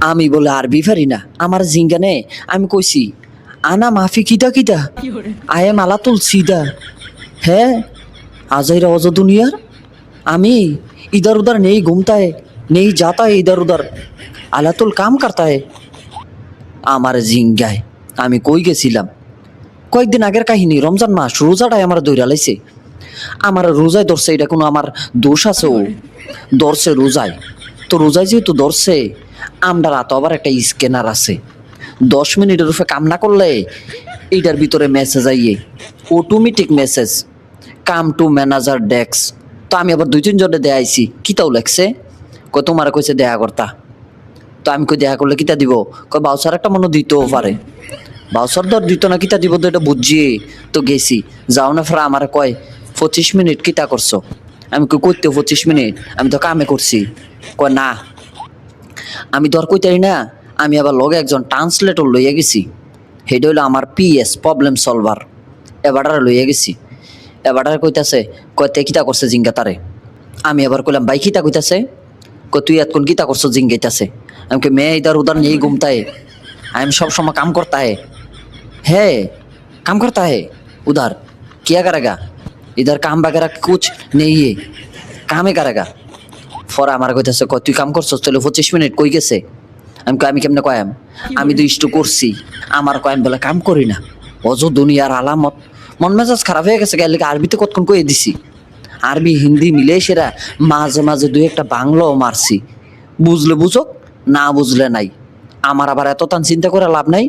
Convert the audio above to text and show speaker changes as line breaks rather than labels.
আমি বলে আরবি পারি না, আমার জিঙ্গানে আমি কইছি আনা মাফি কিতা কিতা আয়ে মালাতুল সিদা। হ্যাঁ, আজাইরা অজ দুনিয়ার আমি इधर उधर नहीं घूमता है, नहीं जाता है इधर उधर, আলাতুল কাম করতা है। আমার জিঙ্গায় আমি কই গেছিলাম, কয়েকদিন আগের কাহিনী, রমজান মাস রোজাটাই আমার দৈরা লাইছে। আমার রোজায় ধরছে, এটা কোনো আমার দোষ আছে? ও ধরছে রোজায়, তো রোজায় যেহেতু ধরছে, আমরা রাত আবার একটা স্ক্যানার আছে, 10 মিনিটের উপরে কাম না করলে এইটার ভিতরে মেসেজ আইয়ে, automatic message, come to manager desk. তো আমি আবার 2-3 জনে দেয়া আইছি, কিতাও লাগছে, কয় তোমার কইছে দেখা করতা। তো আমি কই দেখা করলে কিতা দিব, কয় বাউসার একটা মনে দিতেও পারে। বাউসার দর দিত না, কিতা দিব তো এটা বুঝছি। তো গেছি, যাও না ফেরা আমার কয় 25 মিনিট কিতা করছো। আমি কই করতে 25 মিনিট, আমি তো কামে করছি। কয় না, আমি ধর কইতারি না, আমি আবার লগে একজন ট্রান্সলেটর লইয়া গেছি, সেটা হইলো আমার পিএস প্রবলেম সলভার, এবারটারে লইয়া গেছি। এবারটারে কইতাছে, কয়তে কিতা করছে জিঙ্গা তারে। আমি আবার কইলাম ভাই কিতা কইতাছে, কই তুই এতক্ষণ কিতা করছো জিঙ্গাইতাছে। আমি কই মেয়ে ইধার উধার নেই ঘুমতা है, আমি সব সময় কাম করতা है काम करता है उधर, क्या करेगा इधर, काम वगैरह कुछ नहीं है, काम ही करेगा। ফর আমার কইতাছে, কয় তুই কাম করছস তাহলে 25 মিনিট কই গেছে। আমি কই আমি কেমনে কয়াম, আমি তো ইষ্ট করছি। আমার কয়াম বলে কাম করি না, অজ দুনিয়ার আলামত। মন মেজাজ খারাপ হয়ে গেছে, গেলে আরবিতে কতক্ষণ কয়ে দিছি, আরবি হিন্দি মিলে সেরা, মাঝে মাঝে দুই একটা বাংলাও মারছি। বুঝলে বুঝক, না বুঝলে নাই, আমার আবার এত তান চিন্তা করে লাভ নাই।